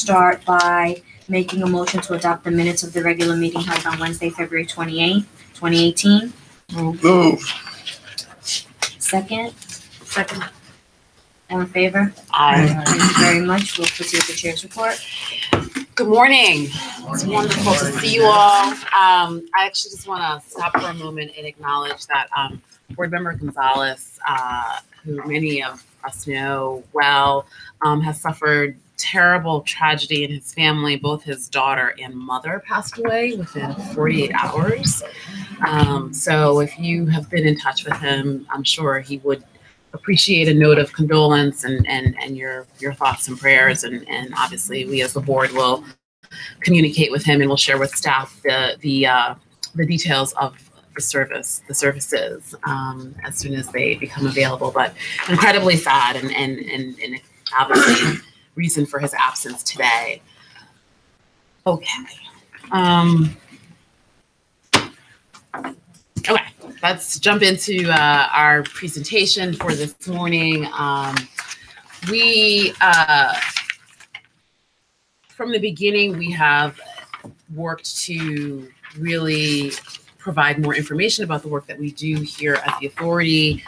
start by making a motion to adopt the minutes of the regular meeting held on Wednesday, February 28th, 2018. Move. Second, Second. all in favor? Aye. Thank you very much. We'll proceed with the chair's report. Good morning. It's wonderful to see you all. I actually just want to stop for a moment and acknowledge that Board Member Gonzalez, who many of us know well, has suffered terrible tragedy in his family. Both his daughter and mother passed away within 48 hours. So if you have been in touch with him, I'm sure he would appreciate a note of condolence and your thoughts and prayers. And obviously we as the board will communicate with him and we'll share with staff the details of the services as soon as they become available. But incredibly sad and obviously reason for his absence today. Okay. Okay, let's jump into our presentation for this morning. From the beginning, we have worked to really provide more information about the work that we do here at the Authority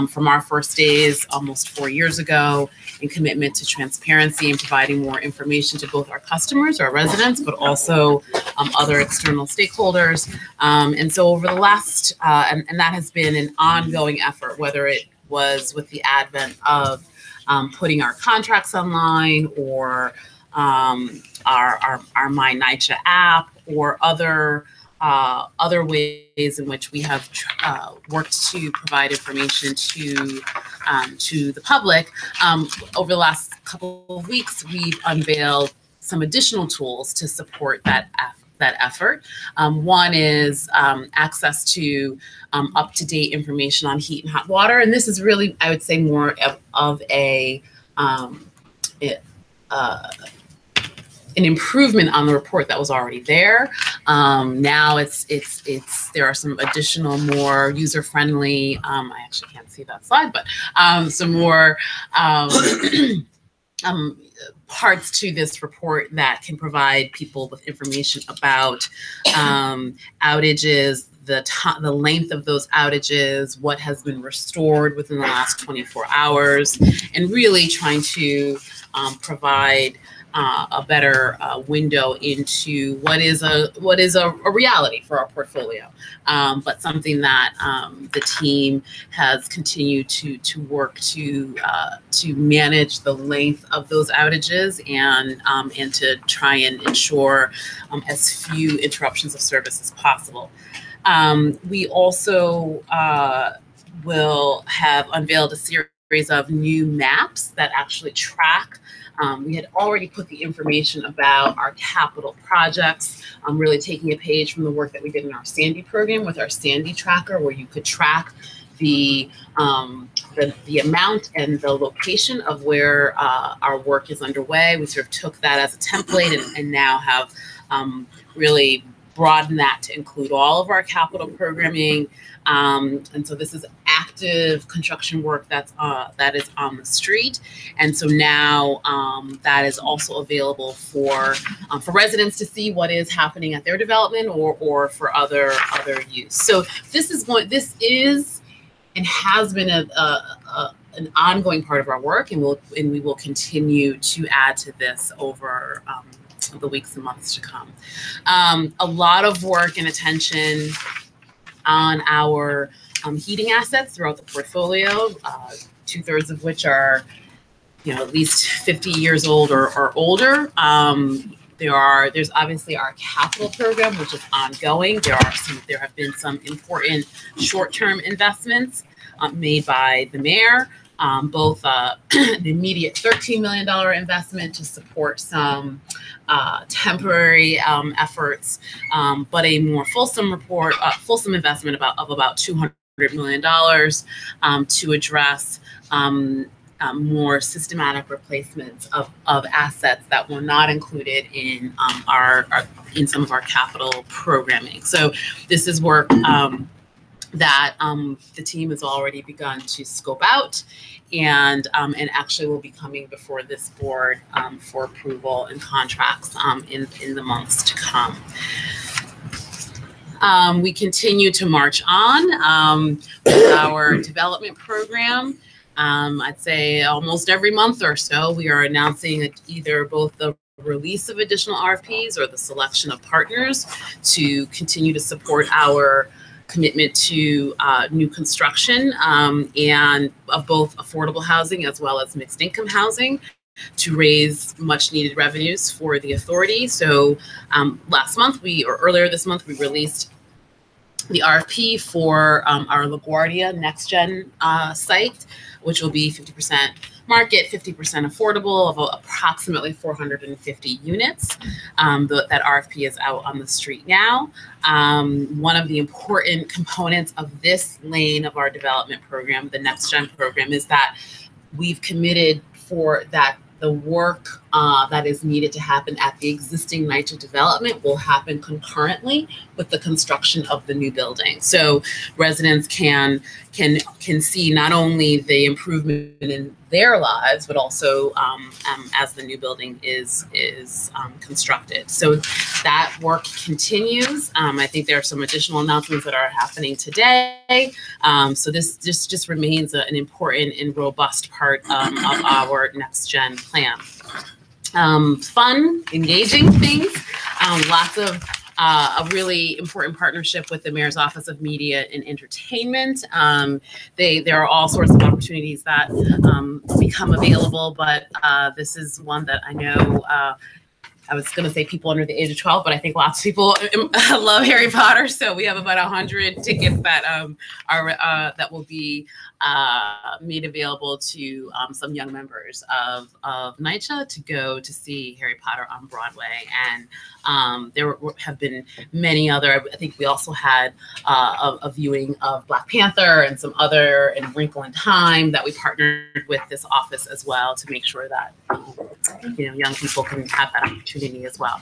from our first days almost 4 years ago, in commitment to transparency and providing more information to both our customers, our residents, but also other external stakeholders. And so over the last, and that has been an ongoing effort, whether it was with the advent of putting our contracts online or our NYCHA app or other ways in which we have worked to provide information to the public. Over the last couple of weeks, we've unveiled some additional tools to support that effort. One is access to up-to-date information on heat and hot water, and this is really, I would say, more of an improvement on the report that was already there. Now there are some additional more user-friendly, I actually can't see that slide, but some more parts to this report that can provide people with information about outages, the length of those outages, what has been restored within the last 24 hours, and really trying to provide a better window into what is a reality for our portfolio, but something that the team has continued to work to manage the length of those outages and to try and ensure as few interruptions of service as possible. We also will have unveiled a series of new maps that actually track. We had already put the information about our capital projects, really taking a page from the work that we did in our Sandy program with our Sandy tracker, where you could track the amount and the location of where our work is underway. We sort of took that as a template and now have really broadened that to include all of our capital programming. And so this is active construction work that is on the street. And so now that is also available for residents to see what is happening at their development or for other use. So this is and has been an ongoing part of our work, and we will continue to add to this over the weeks and months to come. A lot of work and attention on our heating assets throughout the portfolio, 2/3 of which are, at least 50 years old or older. There's obviously our capital program, which is ongoing. There have been some important short-term investments made by the mayor, both the immediate $13 million investment to support some temporary efforts, but a more fulsome investment of about $200 million to address more systematic replacements of assets that were not included in in some of our capital programming. So this is work that the team has already begun to scope out, and actually will be coming before this board for approval and contracts in the months to come. We continue to march on with our development program. I'd say almost every month or so, we are announcing either both the release of additional RFPs or the selection of partners to continue to support our commitment to new construction and of both affordable housing as well as mixed income housing to raise much needed revenues for the authority. So earlier this month, we released the RFP for our LaGuardia Next Gen site, which will be 50% market, 50% affordable, of approximately 450 units. That RFP is out on the street now. One of the important components of this lane of our development program, the Next Gen program, is that we've committed for that the work that is needed to happen at the existing NYCHA development will happen concurrently with the construction of the new building. So residents can see not only the improvement in their lives, but also as the new building is constructed. So that work continues. I think there are some additional announcements that are happening today. So this just remains an important and robust part of our Next Gen plan. Fun, engaging things, lots of a really important partnership with the Mayor's Office of Media and Entertainment. There are all sorts of opportunities that become available, but this is one that I know I was going to say people under the age of 12, but I think lots of people love Harry Potter. So we have about 100 tickets that that will be made available to some young members of NYCHA to go to see Harry Potter on Broadway. And there have been many other. I think we also had a viewing of Black Panther and some other, and Wrinkle in Time, that we partnered with this office as well to make sure that young people can have that opportunity as well.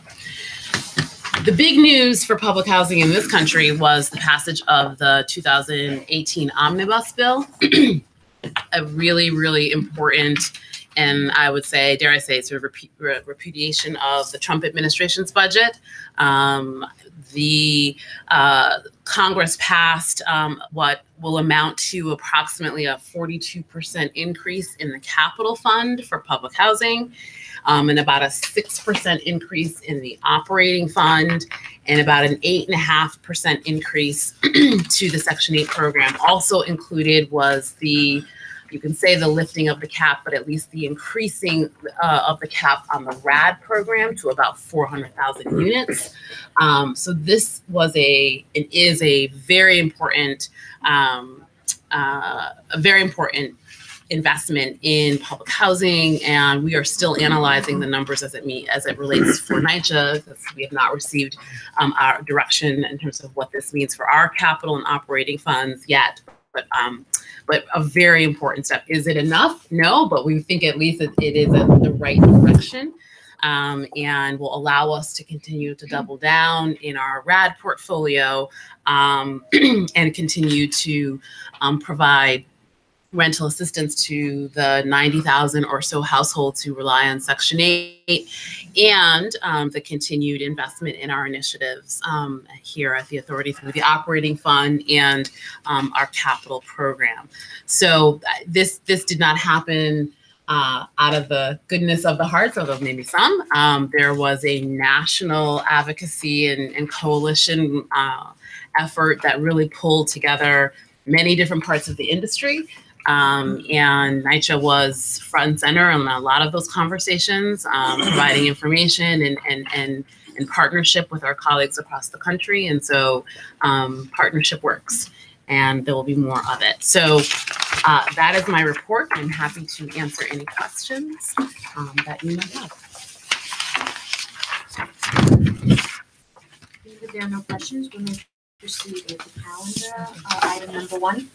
The big news for public housing in this country was the passage of the 2018 Omnibus Bill, a really, really important, and I would say, dare I say, sort of repudiation of the Trump administration's budget. The Congress passed what will amount to approximately a 42% increase in the capital fund for public housing, and about a 6% increase in the operating fund, and about an 8.5% increase to the Section 8 program. Also included was you can say the lifting of the cap, but at least the increasing of the cap on the RAD program to about 400,000 units. So this was is a very important, investment in public housing, and we are still analyzing the numbers as it relates for NYCHA, because we have not received our direction in terms of what this means for our capital and operating funds yet. But a very important step. Is it enough? No, but we think at least it is in the right direction, and will allow us to continue to double down in our RAD portfolio and continue to provide rental assistance to the 90,000 or so households who rely on Section 8, and the continued investment in our initiatives here at the Authority through the operating fund and our capital program. So this did not happen out of the goodness of the hearts, although maybe some. There was a national advocacy and coalition effort that really pulled together many different parts of the industry. And NYCHA was front and center in a lot of those conversations, providing information and partnership with our colleagues across the country. And so partnership works, and there will be more of it. So that is my report. I'm happy to answer any questions that you might have. If there are no questions, we may proceed with the calendar. Item number 1.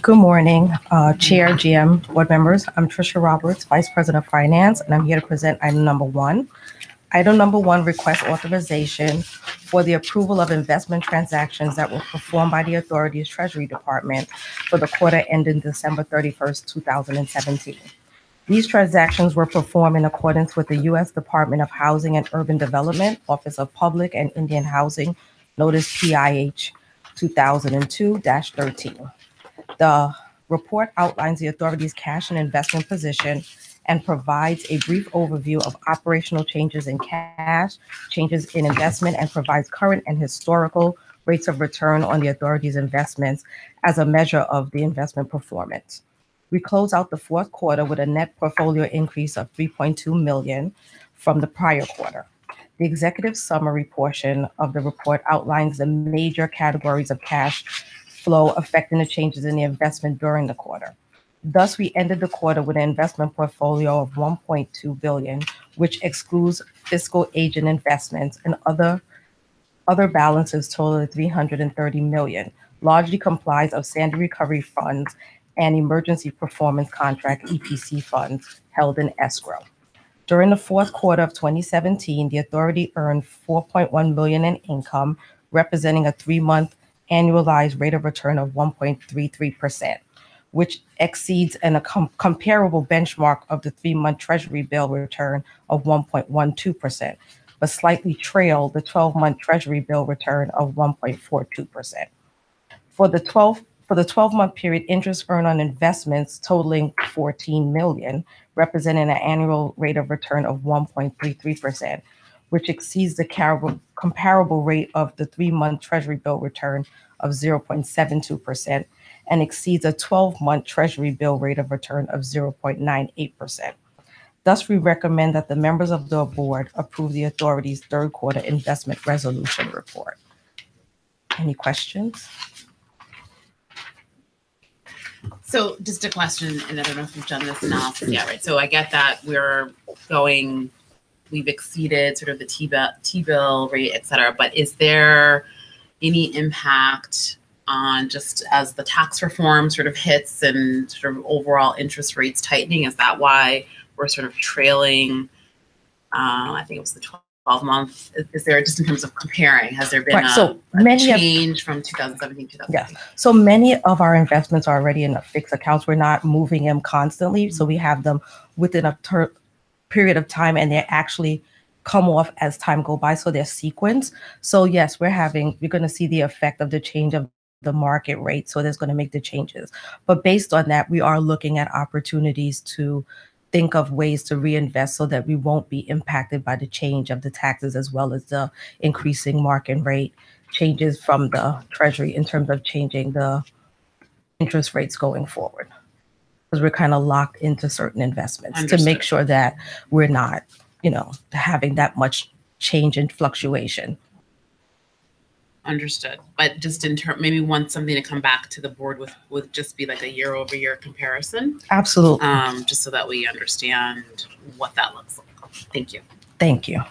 Good morning, Chair, GM, board members. I'm Tricia Roberts, Vice President of Finance, and I'm here to present item number 1, Item number 1, request authorization for the approval of investment transactions that were performed by the authority's Treasury Department for the quarter ending December 31st, 2017. These transactions were performed in accordance with the U.S. Department of Housing and Urban Development, Office of Public and Indian Housing, Notice PIH 2002-13. The report outlines the authority's cash and investment position and provides a brief overview of operational changes in cash, changes in investment, and provides current and historical rates of return on the authority's investments as a measure of the investment performance. We close out the fourth quarter with a net portfolio increase of $3.2 million from the prior quarter. The executive summary portion of the report outlines the major categories of cash flow affecting the changes in the investment during the quarter. Thus, we ended the quarter with an investment portfolio of $1.2 billion, which excludes fiscal agent investments and other balances totaling $330 million, largely comprised of Sandy Recovery funds and Emergency Performance Contract EPC funds held in escrow. During the fourth quarter of 2017, the authority earned $4.1 million in income, representing a 3-month annualized rate of return of 1.33%, which exceeds a comparable benchmark of the 3-month Treasury bill return of 1.12%, but slightly trailed the 12-month Treasury bill return of 1.42%. For the 12-month period, interest earned on investments totaling $14 million, representing an annual rate of return of 1.33%, which exceeds the comparable rate of the 3-month Treasury bill return of 0.72% and exceeds a 12-month Treasury bill rate of return of 0.98%. Thus, we recommend that the members of the board approve the authority's third quarter investment resolution report. Any questions? So just a question, and I don't know if you've done this analysis yet, right? So I get that we've exceeded sort of the T-bill rate, et cetera, but is there any impact on just as the tax reform sort of hits and sort of overall interest rates tightening? Is that why we're sort of trailing, I think it was the 12-month, is there, just in terms of comparing, has there been a change from 2017 to 2018? Yes. So many of our investments are already in a fixed accounts. We're not moving them constantly. So we have them within a period of time, and they actually come off as time go by. So they're sequenced. So yes, we're going to see the effect of the change of the market rate. So there's going to make the changes. But based on that, we are looking at opportunities to think of ways to reinvest so that we won't be impacted by the change of the taxes as well as the increasing market rate changes from the Treasury in terms of changing the interest rates going forward. Because we're kind of locked into certain investments to make sure that we're not, having that much change and fluctuation. Understood. But just in terms, maybe want something to come back to the board with just be like a year-over-year comparison. Absolutely. Just so that we understand what that looks like. Thank you. Thank you.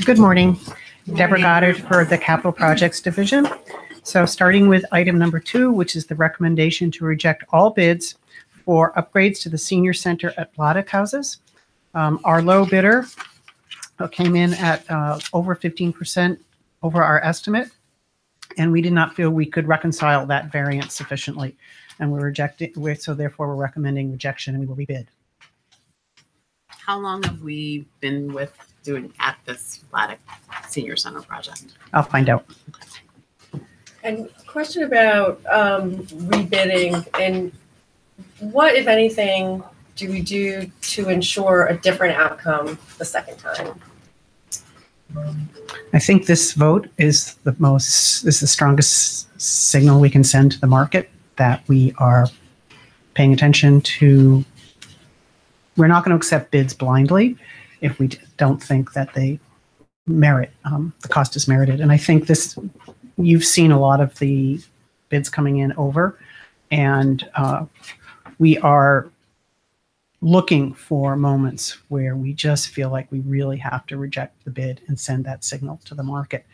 Good morning. Deborah Goddard for the Capital Projects Division. So starting with item number 2, which is the recommendation to reject all bids for upgrades to the senior center at Bladdock houses. Our low bidder came in at over 15% over our estimate, and we did not feel we could reconcile that variance sufficiently, and so therefore we're recommending rejection, and we will rebid. How long have we been doing at this Bladdock Senior Center project? I'll find out. And a question about rebidding, and what, if anything, do we do to ensure a different outcome the second time? I think this vote is the strongest signal we can send to the market that we are paying attention to. We're not going to accept bids blindly if we don't think that they merit, the cost is merited. And I think you've seen a lot of the bids coming in over, and we are looking for moments where we just feel like we really have to reject the bid and send that signal to the market.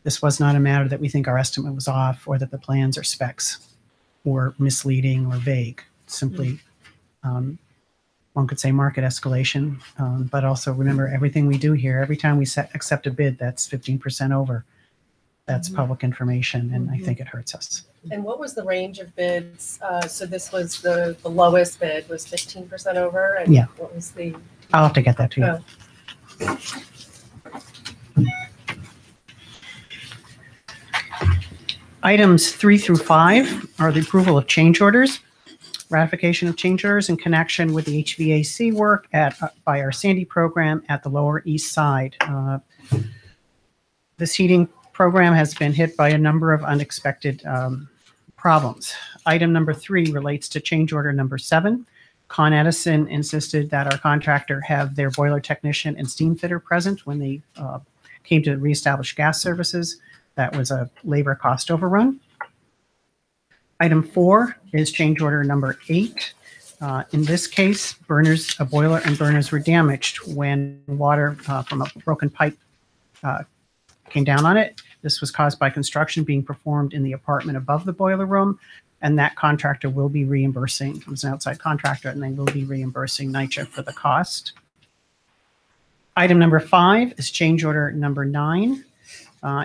This was not a matter that we think our estimate was off or that the plans or specs or misleading or vague. Simply, one could say market escalation, but also remember everything we do here, every time we accept a bid that's 15% over, that's public information, and I think it hurts us. And what was the range of bids? So this was the lowest bid was 15% over? And Yeah. what was the? I'll have to get that to you. Oh. Items 3 through 5 are the approval of change orders, ratification of change orders in connection with the HVAC work by our Sandy program at the Lower East Side. This heating program has been hit by a number of unexpected problems. Item number 3 relates to change order number 7. Con Edison insisted that our contractor have their boiler technician and steam fitter present when they came to reestablish gas services. That was a labor cost overrun. Item 4 is change order number 8. In this case, a boiler and burners were damaged when water from a broken pipe came down on it. This was caused by construction being performed in the apartment above the boiler room, and that contractor will be reimbursing. It was an outside contractor, and they will be reimbursing NYCHA for the cost. Item number 5 is change order number 9.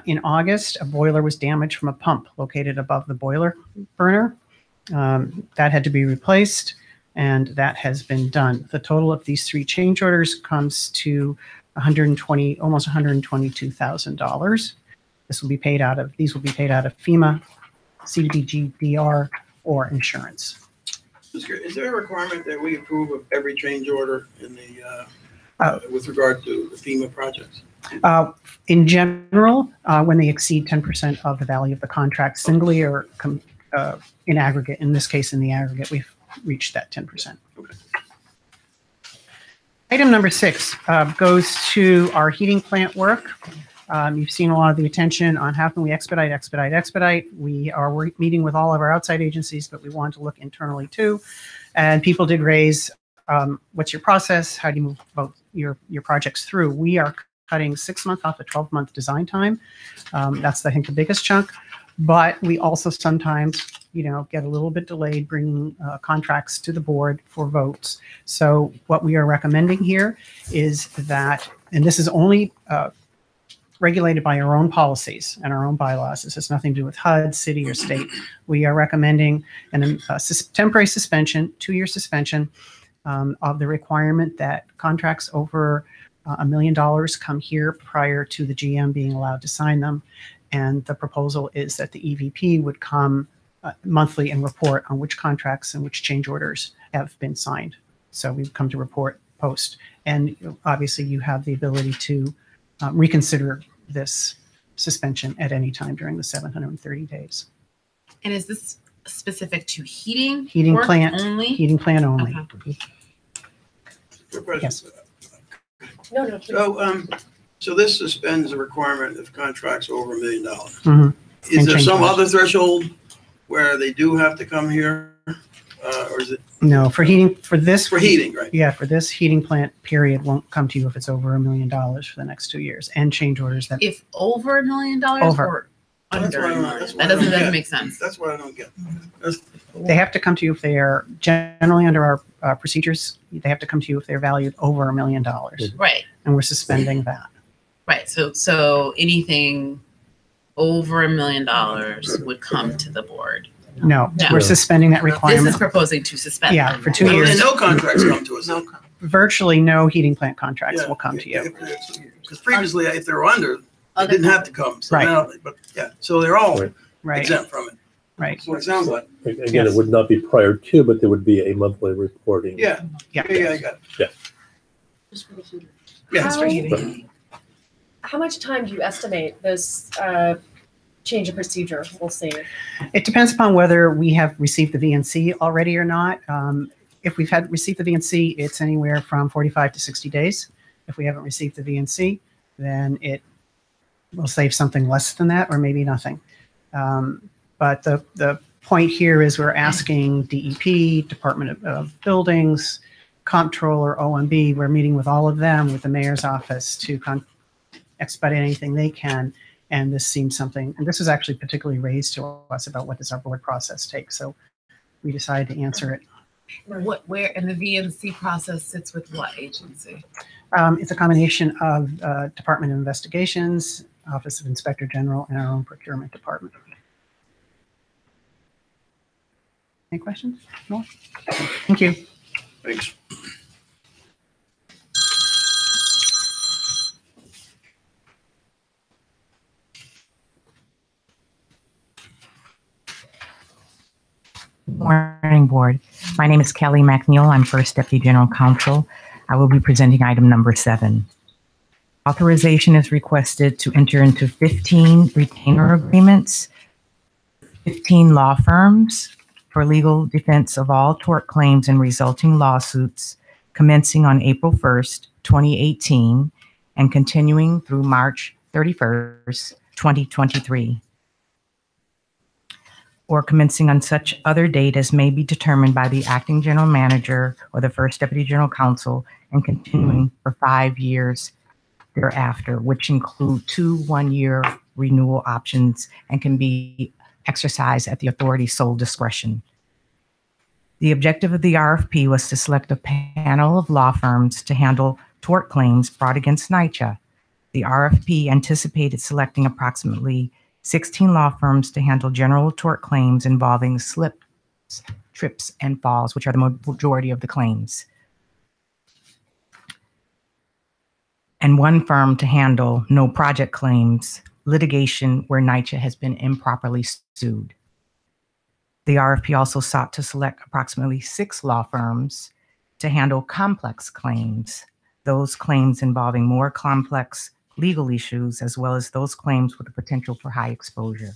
In August, a boiler was damaged from a pump located above the boiler burner. That had to be replaced, and that has been done. The total of these 3 change orders comes to almost $122,000. These will be paid out of FEMA, CDBG-DR, or insurance. Is there a requirement that we approve of every change order in the with regard to the FEMA projects? In general, when they exceed 10% of the value of the contract singly or in aggregate, in this case, in the aggregate, we've reached that 10%. Okay. Item number 6 goes to our heating plant work. You've seen a lot of the attention on how can we expedite. We are meeting with all of our outside agencies, but we want to look internally too. And people did raise, what's your process? How do you move both your projects through? We are cutting 6 months off a 12-month design time. That's, I think, the biggest chunk. But we also sometimes, get a little bit delayed bringing contracts to the board for votes. So what we are recommending here is that, and this is only regulated by our own policies and our own bylaws. This has nothing to do with HUD, city, or state. We are recommending a temporary suspension, 2-year suspension of the requirement that contracts over $1 million come here prior to the GM being allowed to sign them. And the proposal is that the EVP would come monthly and report on which contracts and which change orders have been signed. So we've come to report post. And obviously you have the ability to reconsider this suspension at any time during the 730 days. And is this specific to heating? Heating work plant only? Heating plant only. Okay. Good question. Yes. No. So this suspends the requirement of contracts over $1 million. Mhm. Is And there change some orders. other threshold where they do have to come here, or is it No, for heating, for this. for heating, right? Yeah, for this heating plant period won't come to you if it's over $1 million for the next 2 years, and change orders that, If over $1 million Over. or That's under what I $1 don't- million? that's what That I don't doesn't get. make sense. That's what I don't get. That's- they have to come to you if they are generally under our procedures. They have to come to you if they're valued over $1 million, Right, and we're suspending that. right. So anything over $1 million would come to the board. No, No. we're suspending that This requirement. is proposing to suspend. Yeah, them. for 2 Well, years. and no contracts come to us. Virtually no heating plant contracts will come to you. Because previously, if they were under, they didn't have to come. So Right. now, but yeah, so they're all Right. Right, exempt from it. right. That's what it sounds like. Again, Yes. it would not be prior to, but there would be a monthly reporting. Yeah, Yeah. yeah, I got it. Yeah. Yeah, How- for heating. How much time do you estimate this change of procedure will save? It depends upon whether we have received the VNC already or not. If we've received the VNC, it's anywhere from 45 to 60 days. If we haven't received the VNC, then it will save something less than that, or maybe nothing. But the point here is we're asking DEP, Department of Buildings, Comptroller, OMB, we're meeting with all of them, with the mayor's office to expedite anything they can. And this seems something, and this was actually particularly raised to us about what does our board process take. So we decide to answer it. Where, and the VNC process sits with what agency? It's a combination of Department of Investigations, Office of Inspector General, and our own procurement department. Any questions? No? Thank you. Thanks. Morning, Board. My name is Kelly McNeil. I'm First Deputy General Counsel. I will be presenting item number 7. Authorization is requested to enter into 15 retainer agreements, 15 law firms for legal defense of all tort claims and resulting lawsuits commencing on April 1st, 2018, and continuing through March 31st, 2023. Or commencing on such other date as may be determined by the acting general manager or the first deputy general counsel, and continuing for 5 years thereafter, which include 2 one-year renewal options and can be exercised at the authority's sole discretion. The objective of the RFP was to select a panel of law firms to handle tort claims brought against NYCHA. The RFP anticipated selecting approximately 16 law firms to handle general tort claims involving slips, trips, and falls, which are the majority of the claims. And 1 firm to handle no project claims, litigation where NYCHA has been improperly sued. The RFP also sought to select approximately 6 law firms to handle complex claims, those claims involving more complex legal issues, as well as those claims with the potential for high exposure.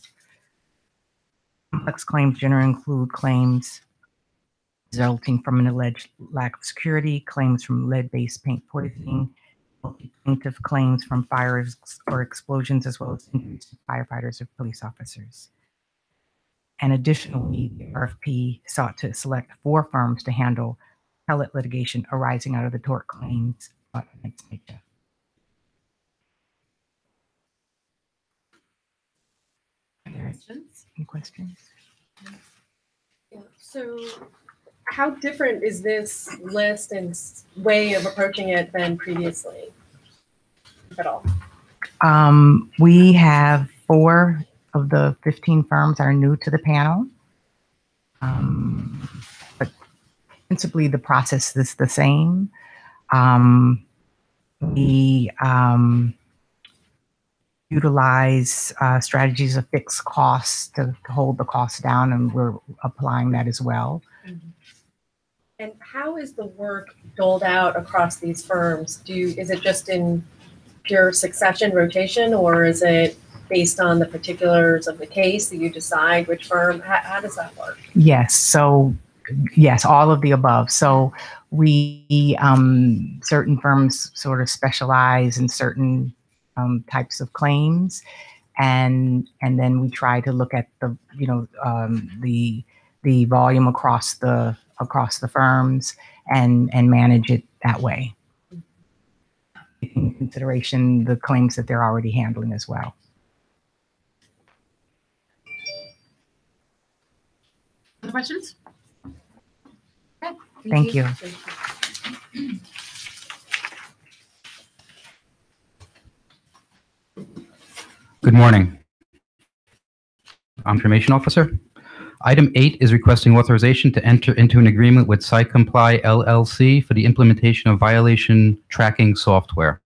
Complex claims generally include claims resulting from an alleged lack of security, claims from lead-based paint poisoning, plaintiff claims from fires or explosions, as well as injuries to firefighters or police officers. And additionally, the RFP sought to select 4 firms to handle appellate litigation arising out of the tort claims against NYCHA. Any questions? Yeah. So how different is this list and way of approaching it than previously, if at all? We have 4 of the 15 firms are new to the panel. But principally the process is the same. We utilize strategies of fixed costs to hold the costs down, and we're applying that as well. And how is the work doled out across these firms? Is it just in pure succession rotation, or is it based on the particulars of the case that you decide which firm? How does that work? Yes. So yes, all of the above. So we, certain firms sort of specialize in certain types of claims. And then we try to look at the, the volume across the firms and manage it that way. In consideration the claims that they're already handling as well. Other questions? Okay, Thank you. Good morning. I'm Information Officer. Item 8 is requesting authorization to enter into an agreement with SiteComply LLC for the implementation of violation tracking software.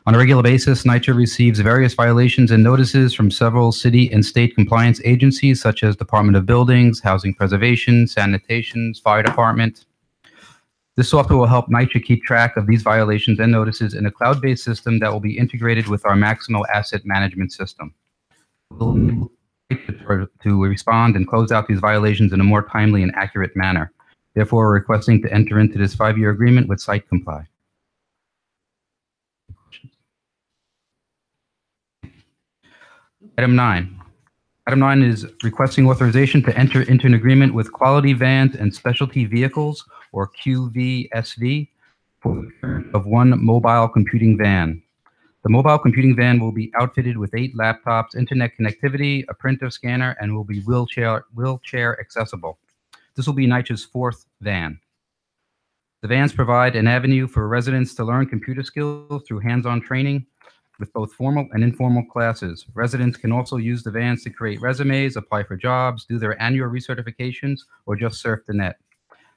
On a regular basis, NYCHA receives various violations and notices from several city and state compliance agencies such as Department of Buildings, Housing Preservation, Sanitation, Fire Department. This software will help NYCHA keep track of these violations and notices in a cloud-based system that will be integrated with our Maximo asset management system. We'll to respond and close out these violations in a more timely and accurate manner. Therefore, we're requesting to enter into this 5-year agreement with SiteComply. Item 9. Item 9 is requesting authorization to enter into an agreement with Quality Vans and Specialty Vehicles, or QVSV, for the procurement of 1 mobile computing van. The mobile computing van will be outfitted with 8 laptops, internet connectivity, a printer scanner, and will be wheelchair accessible. This will be NYCHA's fourth van. The vans provide an avenue for residents to learn computer skills through hands-on training with both formal and informal classes. Residents can also use the vans to create resumes, apply for jobs, do their annual recertifications, or just surf the net.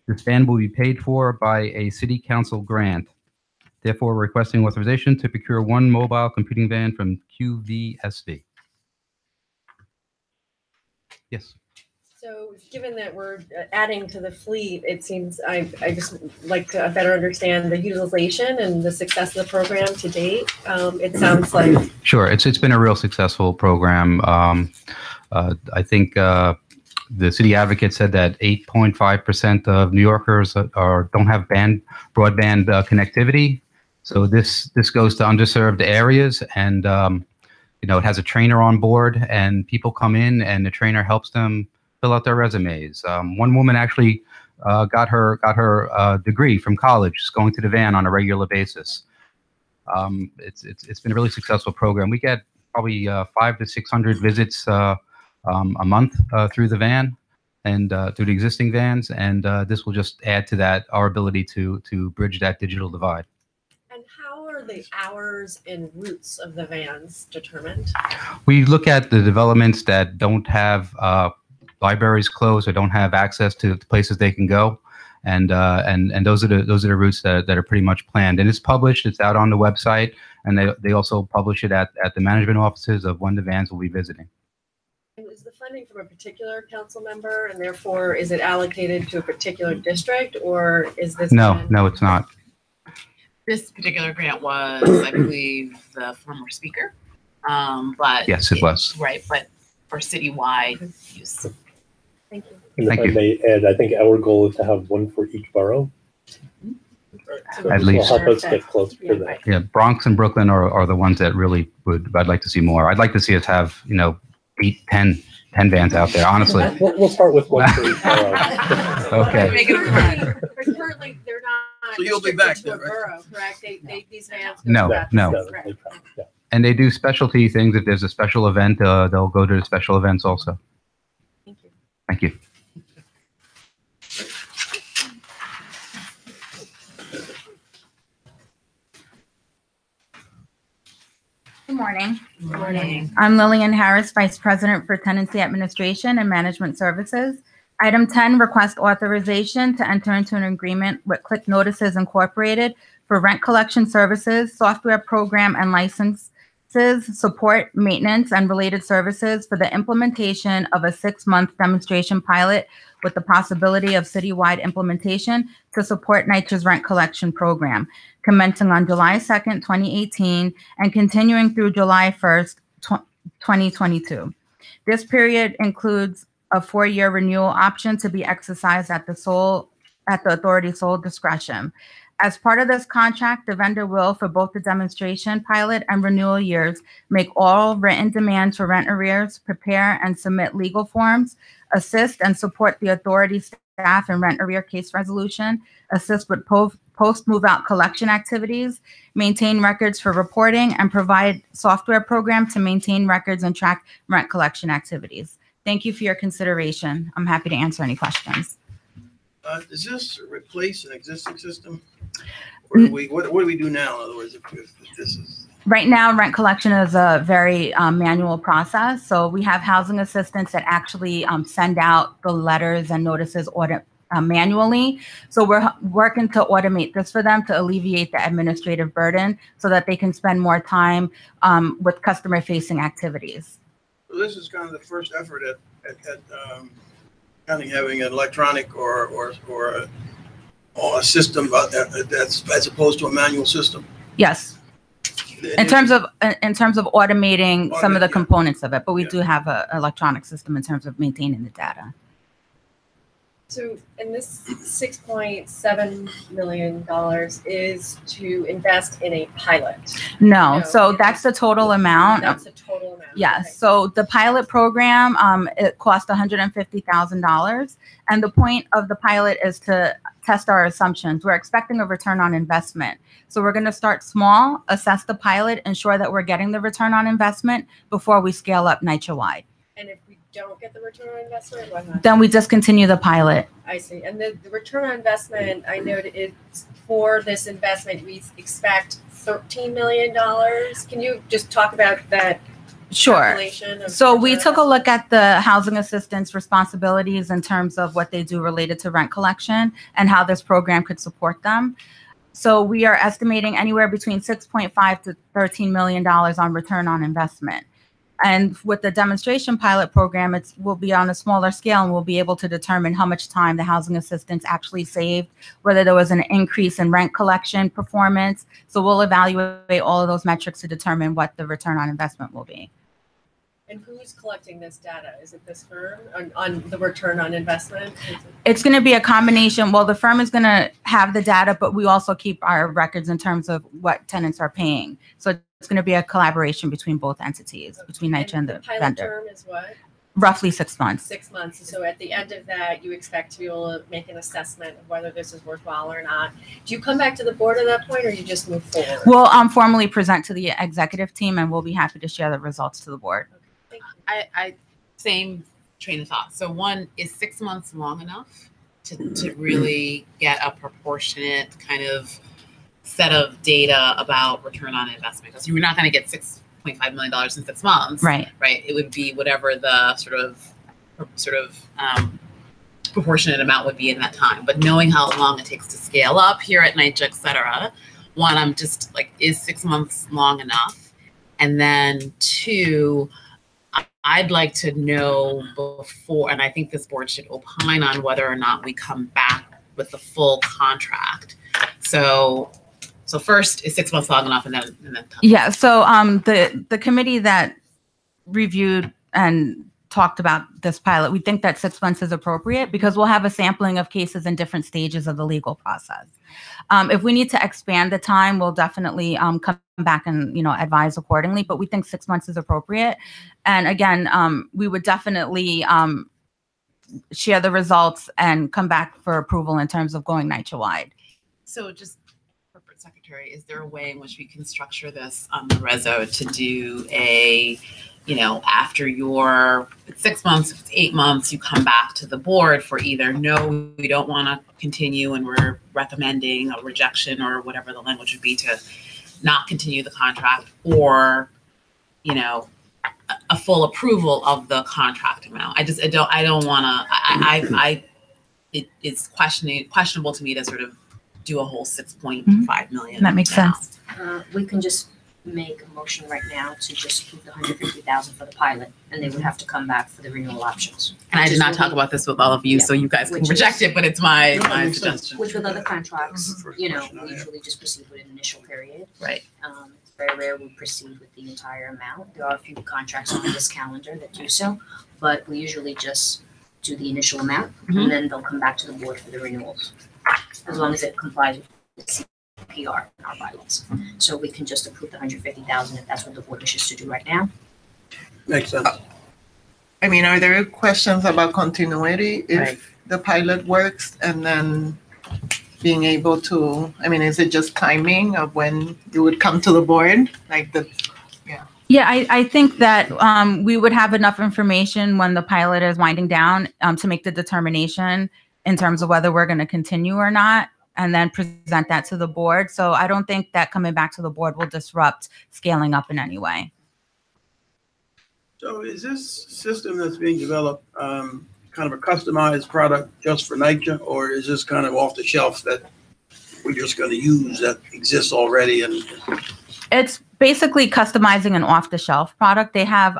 This van will be paid for by a city council grant. Therefore, requesting authorization to procure one mobile computing van from QVSV. Yes. So given that we're adding to the fleet, it seems I just like to better understand the utilization and the success of the program to date. It sounds like. Sure, it's been a real successful program. I think the city advocate said that 8.5% of New Yorkers don't have broadband connectivity. So this goes to underserved areas, and it has a trainer on board, and people come in, and the trainer helps them fill out their resumes. One woman actually got her degree from college, just going to the van on a regular basis. It's been a really successful program. We get probably 500 to 600 visits a month through the van and through the existing vans, and this will just add to that, our ability to bridge that digital divide. And how are the hours and routes of the vans determined? We look at the developments that don't have libraries closed or don't have access to places they can go, and those are the routes that are pretty much planned. And it's published. It's out on the website, and they also publish it at the management offices of when the vans will be visiting. And is the funding from a particular council member, and therefore is it allocated to a particular district, or is this? No, it's not. This particular grant was, I believe, the former speaker. But yes, it was. Right, but for citywide use. Thank you. And Thank if you. I may add, I think our goal is to have one for each borough. So At this least. will help us get closer to that. Yeah, Bronx and Brooklyn are the ones that really I'd like to see more. I'd like to see us have 8, 10 vans out there, honestly. We'll start with one for each borough. Okay. Make it a plan. But currently, they're not. So you'll be restricted back to then, a right? borough, correct? These vans. go No, throughout no. the state, right. Yeah. And they do specialty things. If there's a special event, they'll go to the special events also. Thank you. Thank you. Good morning. Good morning. I'm Lillian Harris, Vice President for Tenancy Administration and Management Services. Item 10, request authorization to enter into an agreement with Click Notices Incorporated for rent collection services, software program and licenses, support, maintenance, and related services for the implementation of a 6-month demonstration pilot with the possibility of citywide implementation to support NYCHA's rent collection program, commencing on July 2nd, 2018, and continuing through July 1st, 2022. This period includes a 4-year renewal option to be exercised at the authority's sole discretion. As part of this contract, the vendor will, for both the demonstration pilot and renewal years, make all written demands for rent arrears, prepare and submit legal forms, assist and support the authority staff in rent arrear case resolution, assist with post-move-out collection activities, maintain records for reporting, and provide software program to maintain records and track rent collection activities. Thank you for your consideration. I'm happy to answer any questions. Does this replace an existing system? Or do what do we do now, in other words, if this is? Right now, rent collection is a very manual process. So we have housing assistants that actually send out the letters and notices manually. So we're working to automate this for them to alleviate the administrative burden so that they can spend more time with customer-facing activities. So this is kind of the first effort at kind of having an electronic or a system that's as opposed to a manual system. Yes. In terms of automating some of the components of it, but we do have an electronic system in terms of maintaining the data. So, and this $6.7 million is to invest in a pilot. No, so that's the total amount. That's the total amount. Yes. Okay. So the pilot program, it cost $150,000. And the point of the pilot is to test our assumptions. We're expecting a return on investment. So we're going to start small, assess the pilot, ensure that we're getting the return on investment before we scale up NYCHA-wide. And if we don't get the return on investment? What happens? Then we discontinue the pilot. I see. And the return on investment, I noted it's for this investment, we expect $13 million. Can you just talk about that Sure. calculation of So we return took a on look at the housing assistance responsibilities in terms of what they do related to rent collection and how this program could support them. So we are estimating anywhere between 6.5 to $13 million on return on investment. And with the demonstration pilot program, it will be on a smaller scale, and we'll be able to determine how much time the housing assistance actually saved, whether there was an increase in rent collection performance. So we'll evaluate all of those metrics to determine what the return on investment will be. And who's collecting this data? Is it this firm on the return on investment? It's going to be a combination. Well, the firm is going to have the data, but we also keep our records in terms of what tenants are paying. So it's going to be a collaboration between both entities, between NYCHA and the pilot vendor. term is what? Roughly 6 months. 6 months. So at the end of that, you expect to be able to make an assessment of whether this is worthwhile or not. Do you come back to the board at that point, or you just move forward? We'll formally present to the executive team, and we'll be happy to share the results to the board. Thank you. I same train of thought. So one, is 6 months long enough to really get a proportionate kind of set of data about return on investment? Because you're not going to get $6.5 million in 6 months. Right. Right. It would be whatever the sort of proportionate amount would be in that time. But knowing how long it takes to scale up here at NYCHA, et cetera, one, I'm just like, is 6 months long enough? And then two, I'd like to know before, and I think this board should opine on whether or not we come back with the full contract. So first, is 6 months long enough, and then Yeah. So the committee that reviewed and talked about this pilot, we think that 6 months is appropriate because we'll have a sampling of cases in different stages of the legal process. If we need to expand the time, we'll definitely come back and advise accordingly. But we think 6 months is appropriate. And again, we would definitely share the results and come back for approval in terms of going NYCHA wide. So just, Corporate Secretary, is there a way in which we can structure this on the reso to do a, after it's 6 months, if it's 8 months, you come back to the board for either no, we don't want to continue and we're recommending a rejection or whatever the language would be to not continue the contract, or, a full approval of the contract amount. I don't want to, it's questionable to me to sort of do a whole 6.5 million. That makes now. sense. We can just make a motion right now to just approve the $150,000 for the pilot, and they would have to come back for the renewal options. And I did not talk about this with all of you, so you guys can reject it, but it's my suggestion. Which with other contracts, we usually just proceed with an initial period. Right. It's very rare we proceed with the entire amount. There are a few contracts on this calendar that do so, but we usually just do the initial amount, and then they'll come back to the board for the renewals, as long as it complies with the CPR in our bylaws. So we can just approve the $150,000 if that's what the board wishes to do right now. Makes sense. I mean, are there questions about continuity if the pilot works, and then being able to, is it just timing of when you would come to the board? Yeah, I think that we would have enough information when the pilot is winding down to make the determination in terms of whether we're going to continue or not, and then present that to the board. So I don't think that coming back to the board will disrupt scaling up in any way. So is this system that's being developed kind of a customized product just for NYCHA, or is this kind of off the shelf that we're just going to use that exists already? And it's basically customizing an off-the-shelf product. They have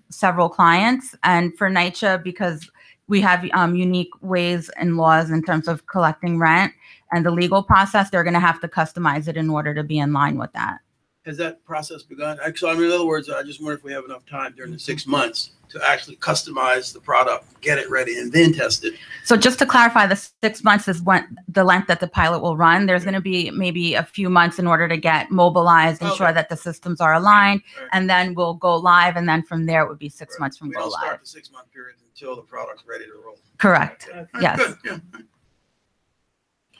several clients, and for NYCHA, because we have unique ways and laws in terms of collecting rent and the legal process, they're going to have to customize it in order to be in line with that. has that process begun? So, in other words, I just wonder if we have enough time during the 6 months to actually customize the product, get it ready, and then test it. So just to clarify, the 6 months is when the length that the pilot will run. There's going to be maybe a few months in order to get mobilized, ensure that the systems are aligned, and then we'll go live. And then from there, it would be 6 months from We go don't live. start the 6 month period until the product's ready to roll. Correct. Okay. Yes. Good. Yeah.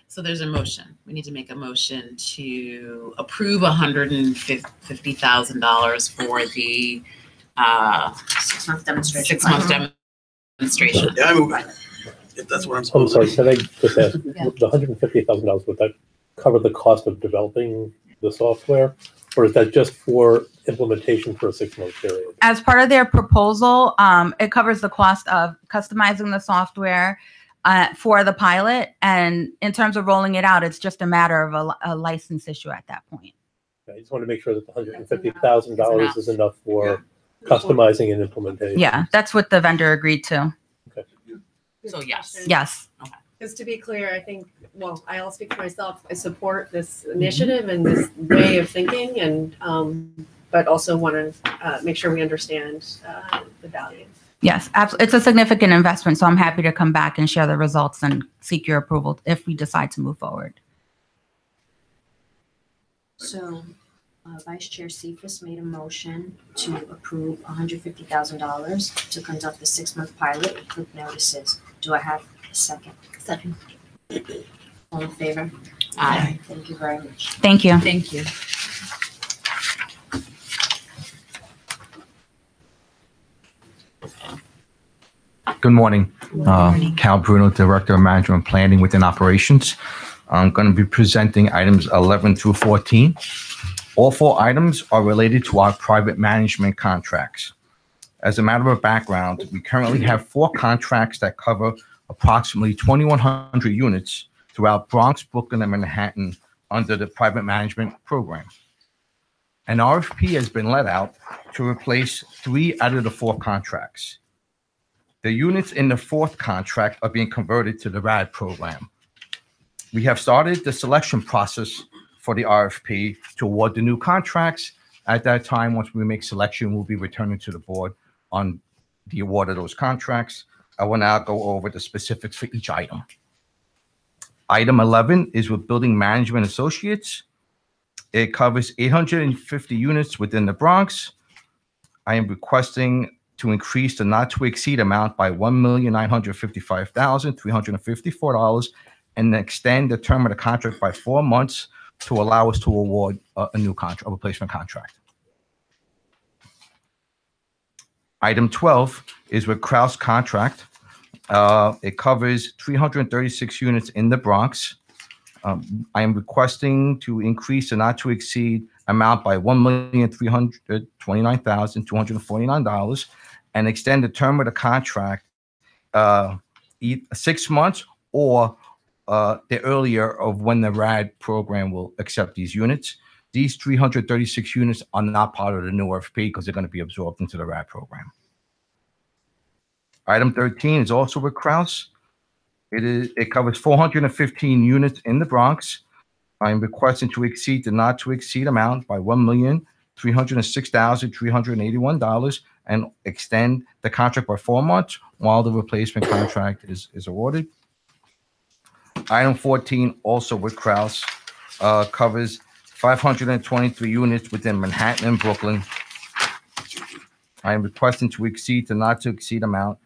So there's a motion. We need to make a motion to approve $150,000 for the 6 month demonstration. 6 month administration. Yeah, I move it. If that's what I'm I'm supposed sorry, to can I just ask, Yeah. the $150,000, would that cover the cost of developing the software? Or is that just for implementation for a 6-month period? As part of their proposal, it covers the cost of customizing the software for the pilot. And in terms of rolling it out, it's just a matter of a license issue at that point. I just want to make sure that the $150,000 is enough for Yeah. customizing and implementation. Yeah, that's what the vendor agreed to. So yes. Yes. Because to be clear, I think, well, I'll speak for myself. I support this initiative and this way of thinking, and but also want to make sure we understand the value. Yes, absolutely. It's a significant investment, so I'm happy to come back and share the results and seek your approval if we decide to move forward. So, Vice Chair Cephas made a motion to approve $150,000 to conduct the 6-month pilot with quick notices. Do I have a second? Second. All in favor? Aye. Thank you very much. Thank you. Thank you. Good morning. Cal Bruno, Director of Management Planning within Operations. I'm going to be presenting items 11 through 14. All 4 items are related to our private management contracts. As a matter of background, we currently have 4 contracts that cover approximately 2,100 units throughout Bronx, Brooklyn, and Manhattan under the private management program. An RFP has been let out to replace 3 out of the 4 contracts. The units in the 4th contract are being converted to the RAD program. We have started the selection process for the RFP to award the new contracts. At that time, once we make selection, we'll be returning to the board on the award of those contracts. I will now go over the specifics for each item. Item 11 is with Building Management Associates. It covers 850 units within the Bronx. I am requesting to increase the not to exceed amount by $1,955,354 and extend the term of the contract by 4 months to allow us to award a new contract, a replacement contract. Item 12 is with Kraus Contract. It covers 336 units in the Bronx. I am requesting to increase the not to exceed amount by $1,329,249 and extend the term of the contract 6 months or the earlier of when the RAD program will accept these units. These 336 units are not part of the new RFP because they're going to be absorbed into the RAD program. Item 13 is also with Kraus. It covers 415 units in the Bronx. I'm requesting to exceed the not to exceed amount by $1,306,381 and extend the contract by 4 months while the replacement contract is awarded. Item 14, also with Kraus, covers 523 units within Manhattan and Brooklyn. I am requesting to exceed the not to exceed amount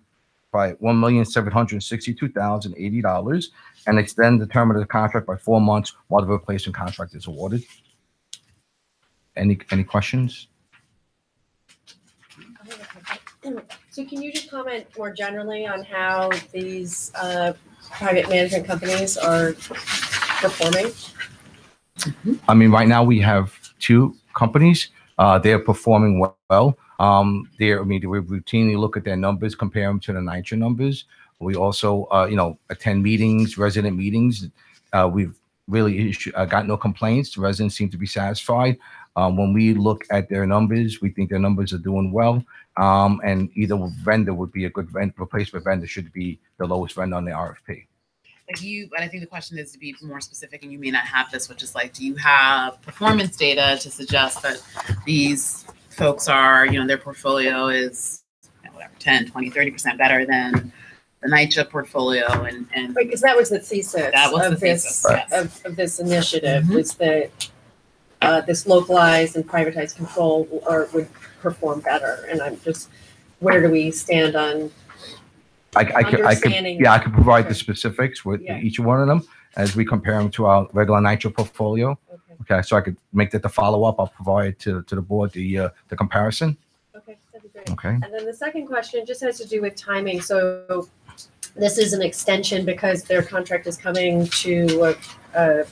by $1,762,080 and extend the term of the contract by 4 months while the replacement contract is awarded. Any questions? So can you just comment more generally on how these private management companies are performing? I mean, right now we have 2 companies. They're performing well. We routinely look at their numbers, compare them to the NYCHA numbers. We also, attend meetings, resident meetings. We've really got no complaints. The residents seem to be satisfied. When we look at their numbers, we think their numbers are doing well. And either vendor would be a good replacement vendor should be the lowest vendor on the RFP. But I think the question is to be more specific, and you may not have this, which is like, do you have performance data to suggest that these folks are, their portfolio is 10, 20, 30% better than the NYCHA portfolio and Because that was the thesis of this initiative, was that this localized and privatized control would perform better. And I'm just, where do we stand on I could provide the specifics with each one of them as we compare them to our regular NYCHA portfolio. Okay, so I could make that the follow-up. I'll provide to the board the comparison. Okay, that'd be great. Okay. And then the second question just has to do with timing. So this is an extension because their contract is coming to an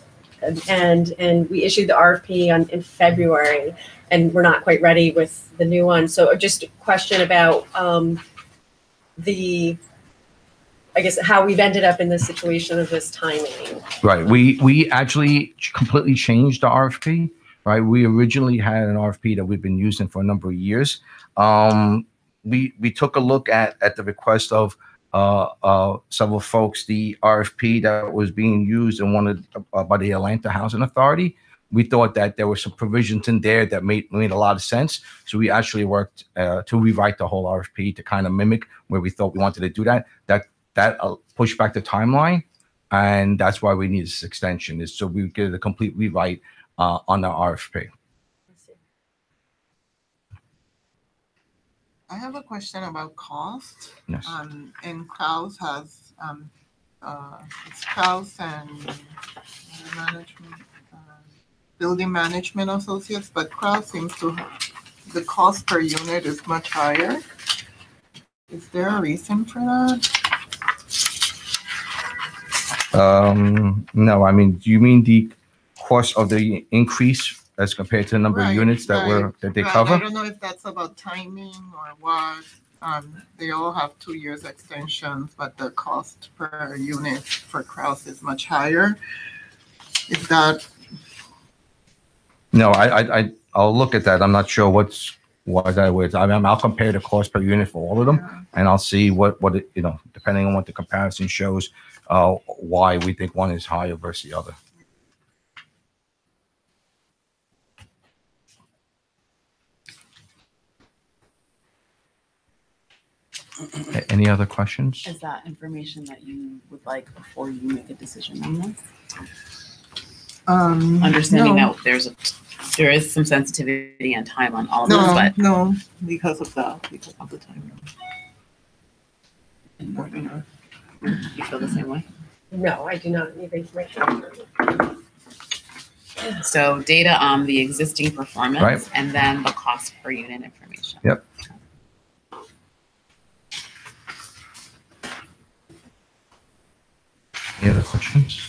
end, and we issued the RFP in February, and we're not quite ready with the new one. So just a question about I guess how we've ended up in this situation of this timing. Right. We actually completely changed the RFP. Right. We originally had an RFP that we've been using for a number of years. We took a look at the request of several folks, the RFP that was being used and wanted by the Atlanta Housing Authority. We thought that there were some provisions in there that made a lot of sense. So we actually worked to rewrite the whole RFP to kind of mimic where we thought we wanted to do that. That pushed back the timeline, and that's why we need this extension, is so we get a complete rewrite on the RFP. I have a question about cost. Yes. And Kraus has, it's Kraus and management, building management associates, but Kraus seems to have, the cost per unit is much higher. Is there a reason for that? No, I mean, do you mean the cost of the increase as compared to the number of units that they cover? I don't know if that's about timing or what. They all have 2 years extensions, but the cost per unit for Kraus is much higher. Is that? No, I'll look at that. I'm not sure why that was. I mean, I'll compare the cost per unit for all of them, and I'll see what it, depending on what the comparison shows, why we think one is higher versus the other. Any other questions? Is that information that you would like before you make a decision on this? Understanding no. that there is some sensitivity and time on all of this, but No, because of the time. You feel the same way? No, I do not need information. So data on the existing performance, Right. and then the cost per unit information. Yep. Any other questions?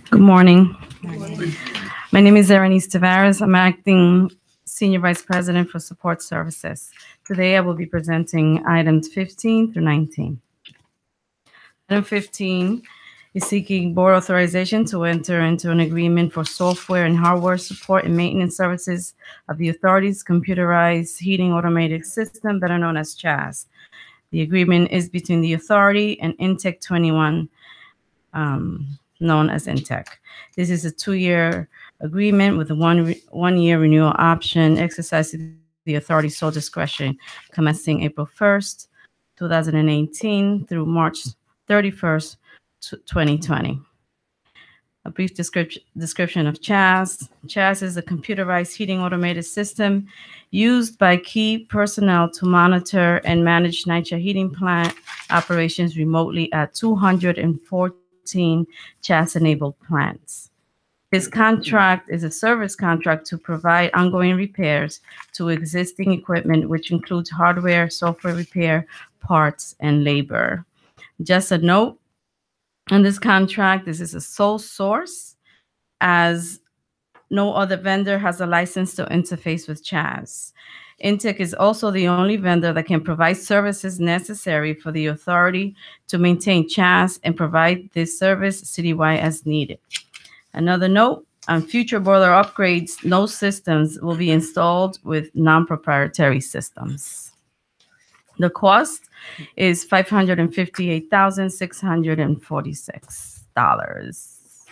Good morning. My name is Erenice Tavares. I'm acting Senior Vice President for Support Services. Today I will be presenting items 15 through 19. Item 15 is seeking board authorization to enter into an agreement for software and hardware support and maintenance services of the authority's computerized heating automated system, better known as CHAS. The agreement is between the authority and Intech 21, known as Intech. This is a 2-year agreement with a one-year renewal option, exercising the authority's sole discretion, commencing April 1st, 2018 through March 31st, 2020. A brief description of CHAS. CHAS is a computerized heating automated system used by key personnel to monitor and manage NYCHA heating plant operations remotely at 214 CHAS-enabled plants. This contract is a service contract to provide ongoing repairs to existing equipment, which includes hardware, software repair, parts, and labor. Just a note, on this contract, this is a sole source, as no other vendor has a license to interface with CHAS. Intech is also the only vendor that can provide services necessary for the authority to maintain CHAS and provide this service citywide as needed. Another note, on future boiler upgrades, no systems will be installed with non-proprietary systems. The cost is $558,646.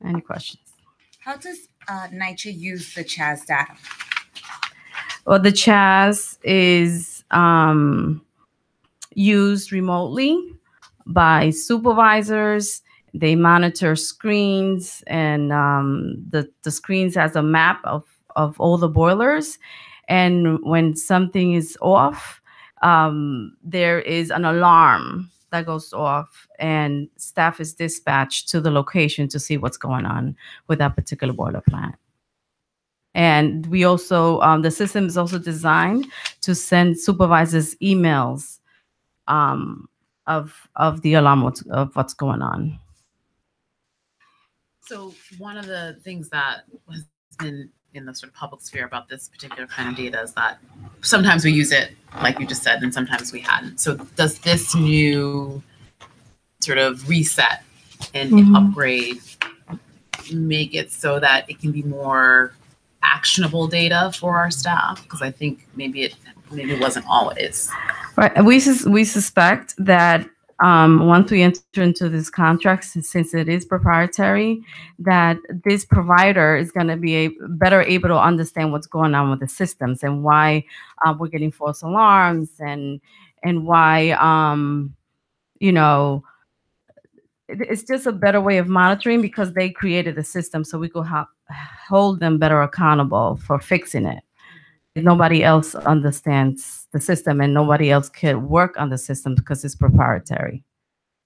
Any questions? How does NYCHA use the CHAS data? Well, the CHAS is used remotely by supervisors. They monitor screens, and the screens has a map of all the boilers. And when something is off, there is an alarm that goes off, and staff is dispatched to the location to see what's going on with that particular boiler plant. And we also, the system is also designed to send supervisors emails of the alarm of what's going on. So one of the things that has been in the sort of public sphere about this particular kind of data is that sometimes we use it, like you just said, and sometimes we hadn't. So does this new sort of reset and upgrade make it so that it can be more actionable data for our staff? Because I think maybe it wasn't always. Right. We suspect that once we enter into this contract, since it is proprietary, that this provider is going to be better able to understand what's going on with the systems and why we're getting false alarms and why it's just a better way of monitoring, because they created the system, so we could hold them better accountable for fixing it. Nobody else understands the system, and nobody else can work on the system because it's proprietary.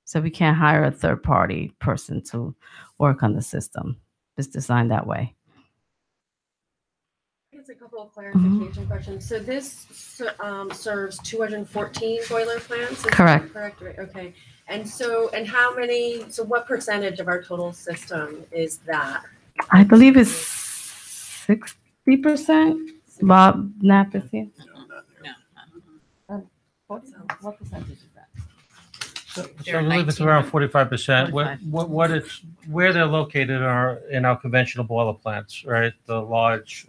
So we can't hire a third-party person to work on the system. It's designed that way. Just a couple of clarification questions. So this serves 214 boiler plants? Correct. Correct. Right. Okay. And how many? So what percentage of our total system is that? I believe it's 60%. Bob Knapp is here. What percentage is that? So I believe it's around 45%. Where they're located are in our conventional boiler plants, right? The large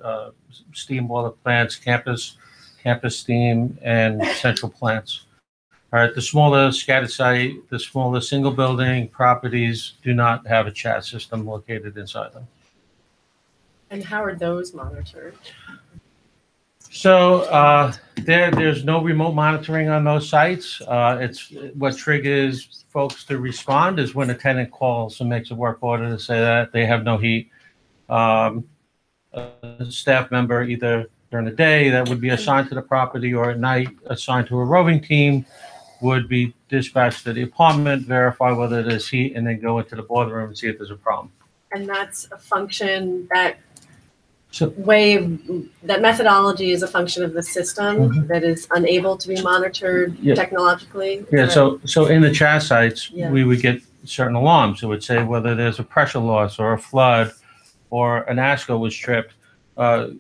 steam boiler plants, campus steam, and central plants. All right, the smaller scattered site, the smaller single building properties do not have a chat system located inside them. And how are those monitored? So there's no remote monitoring on those sites. It's what triggers folks to respond is when a tenant calls and makes a work order to say that they have no heat. A staff member, either during the day that would be assigned to the property, or at night assigned to a roving team, would be dispatched to the apartment, verify whether there's heat, and then go into the boiler room and see if there's a problem. And that's a function that that methodology is a function of the system that is unable to be monitored technologically. Yeah. So in the chat sites, we would get certain alarms. It would say whether there's a pressure loss or a flood or an ASCO was tripped,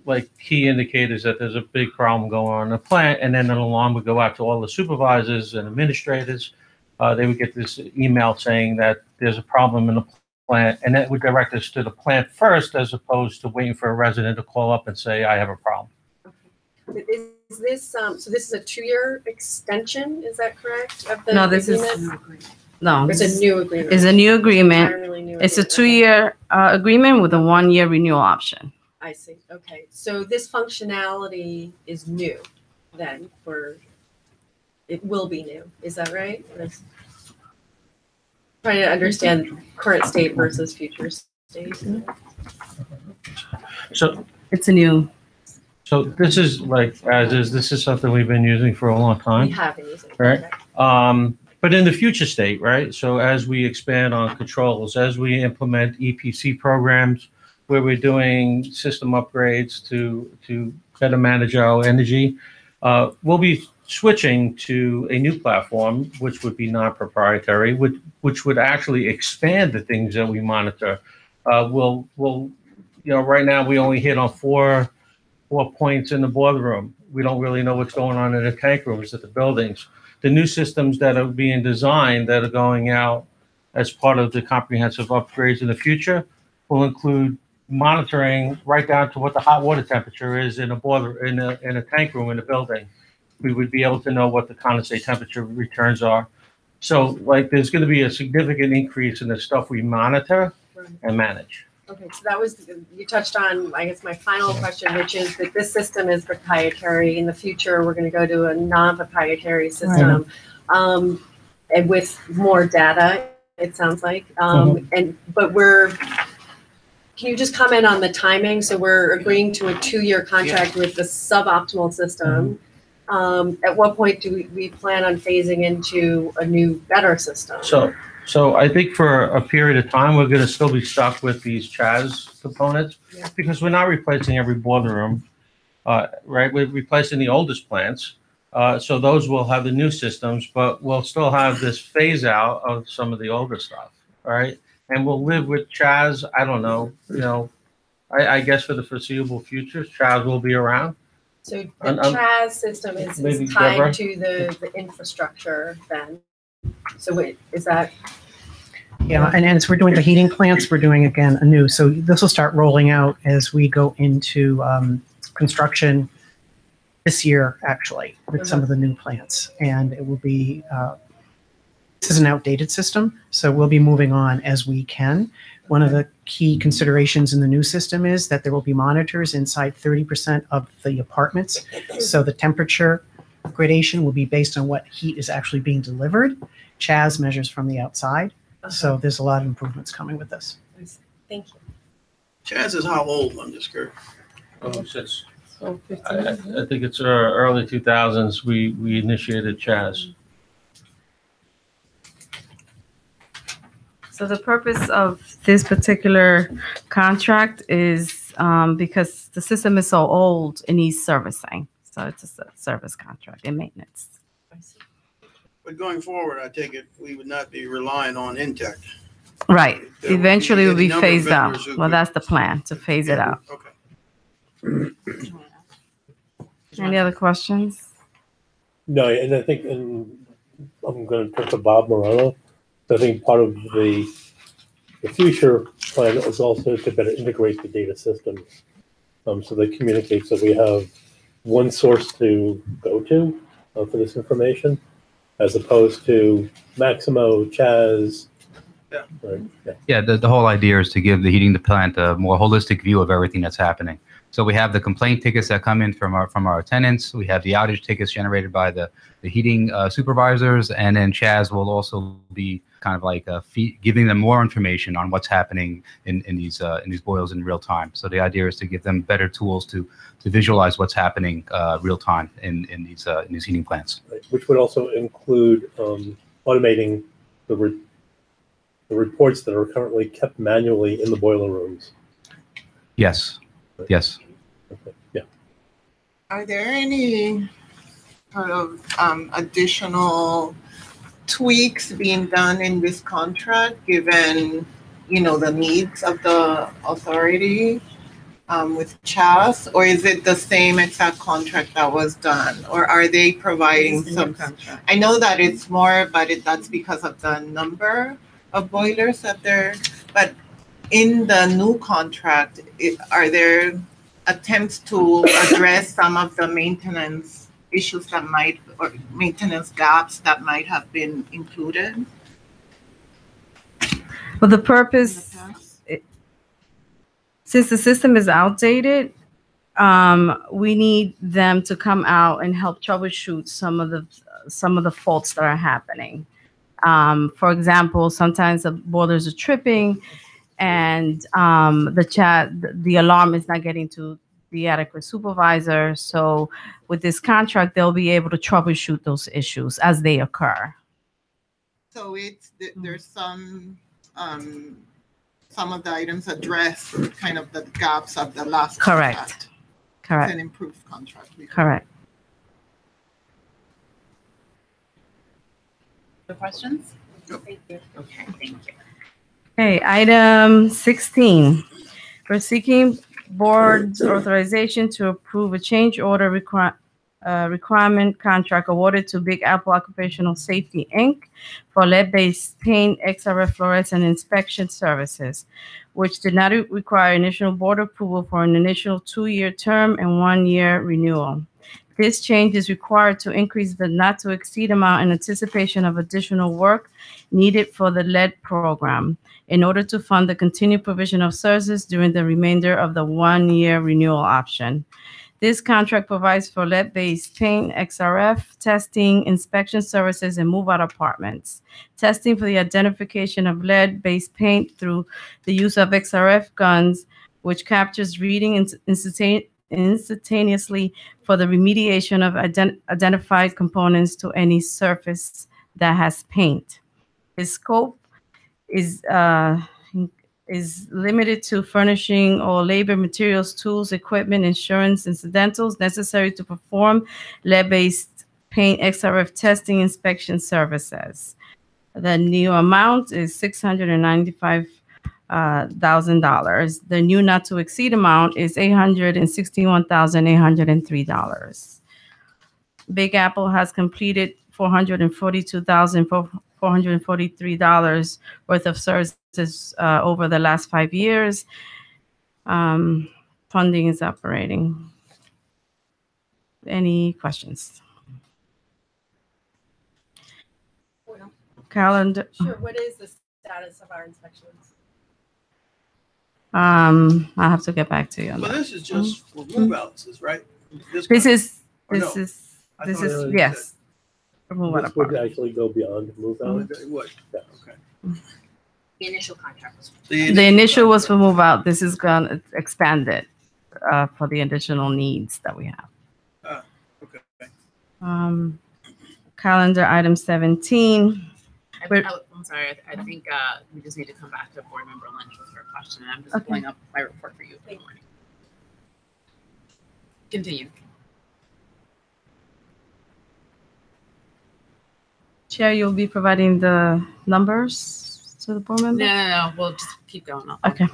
like key indicators that there's a big problem going on in the plant, and then an alarm would go out to all the supervisors and administrators. They would get this email saying that there's a problem in the plant, and that would direct us to the plant first, as opposed to waiting for a resident to call up and say, I have a problem. Okay. Is this, so this is a 2-year extension, is that correct? Of the No, this agreement? is, It's a new agreement. It's a new agreement. Entirely new It's a agreement. 2-year agreement with a 1-year renewal option. I see, okay. So this functionality is new then it will be new, is that right? Trying to understand current state versus future state. So it's a new. So this is this is something we've been using for a long time. We have been using it. Right. But in the future state, right? So as we expand on controls, as we implement EPC programs where we're doing system upgrades to better manage our energy, we'll be switching to a new platform, which would be non-proprietary, which would actually expand the things that we monitor. We'll right now we only hit on four points in the boiler room. We don't really know what's going on in the tank rooms at the buildings. The new systems that are being designed that are going out as part of the comprehensive upgrades in the future will include monitoring right down to what the hot water temperature is in a boiler in a tank room in the building. We would be able to know what the condensate temperature returns are. So there's going to be a significant increase in the stuff we monitor and manage. Okay, so that was, you touched on, I guess, my final question, which is that this system is proprietary. In the future, we're going to go to a non-proprietary system, and with more data, it sounds like. Can you just comment on the timing? So we're agreeing to a 2-year contract with the suboptimal system. At what point do we plan on phasing into a new, better system? So I think for a period of time, we're going to still be stuck with these CHAS components because we're not replacing every boiler room, right? We're replacing the oldest plants. So those will have the new systems, but we'll still have this phase out of some of the older stuff, right? And we'll live with CHAS. I don't know, I guess for the foreseeable future, CHAS will be around. So the CHAS system is tied Deborah? to the infrastructure then. So wait, is that? Yeah, and as we're doing the heating plants, we're doing again anew. So this will start rolling out as we go into construction this year, actually, with some of the new plants. And it will be, this is an outdated system, so we'll be moving on as we can. One of the key considerations in the new system is that there will be monitors inside 30% of the apartments. So the temperature gradation will be based on what heat is actually being delivered. CHAS measures from the outside. So there's a lot of improvements coming with this. Thank you. CHAS is how old? I'm just curious. Since So 15. I think it's early 2000s, we initiated CHAS. So the purpose of this particular contract is because the system is so old, it needs servicing. So it's a service contract and maintenance. But going forward, I take it we would not be relying on NYCHA. Right. There will Eventually, it will any be number of phased out. vendors who Well, could- that's the plan, to phase it out. Okay. Any other questions? No, and I think, and I'm going to turn to Bob Morano. I think part of the future plan is also to better integrate the data systems, so they communicate, so we have one source to go to for this information, as opposed to Maximo, CHAS. Yeah. Right. Yeah. Yeah, the whole idea is to give the heating plant a more holistic view of everything that's happening. So we have the complaint tickets that come in from our tenants. We have the outage tickets generated by the heating supervisors, and then CHAS will also be kind of like giving them more information on what's happening in these boilers in real time. So the idea is to give them better tools to visualize what's happening real time in these heating plants. Right. Which would also include automating the reports that are currently kept manually in the boiler rooms. Yes. Yes. Okay. Yeah. Are there any sort of additional tweaks being done in this contract, given, the needs of the authority with CHAS, or is it the same exact contract that was done, or are they providing some? I know that it's more, but that's because of the number of boilers that they're, but in the new contract, are there attempts to address some of the maintenance issues that or maintenance gaps that might have been included? Well, the purpose, since the system is outdated, we need them to come out and help troubleshoot some of the faults that are happening. For example, sometimes the boilers are tripping, and the alarm is not getting to the adequate supervisor. So with this contract, they'll be able to troubleshoot those issues as they occur. So there's some of the items address kind of the gaps of the last contract. Correct. It's an improved contract. Correct. The questions? Thank you. Okay, thank you. Okay, item 16. We're seeking board's authorization to approve a change order requirement contract awarded to Big Apple Occupational Safety, Inc. for lead-based paint XRF fluorescent inspection services, which did not require initial board approval for an initial 2-year term and 1-year renewal. This change is required to increase the not-to-exceed amount in anticipation of additional work needed for the lead program in order to fund the continued provision of services during the remainder of the 1-year renewal option. This contract provides for lead-based paint, XRF, testing, inspection services, and move-out apartments. Testing for the identification of lead-based paint through the use of XRF guns, which captures reading instantaneously for the remediation of identified components to any surface that has paint. Its scope is limited to furnishing all labor, materials, tools, equipment, insurance, incidentals necessary to perform lead-based paint XRF testing inspection services. The new amount is $695,000. The new not to exceed amount is $861,803. Big Apple has completed $442,443 worth of services over the last 5 years. Funding is operating. Any questions? Calendar. Sure, what is the status of our inspections? I have to get back to you on Well, that. this is just for move outs, right? This Or is no? I thought it was- yes. Remove This would apart. actually go beyond move out. It would. Yeah. Okay. The initial contract was. The initial was for move out. This is gonna expand it for the additional needs that we have. Okay. Calendar item 17. I'm sorry, I think we just need to come back to Board Member Lynch with her question, and I'm just pulling up my report for you. Continue. Chair, you'll be providing the numbers to the board member? No, we'll just keep going. Okay.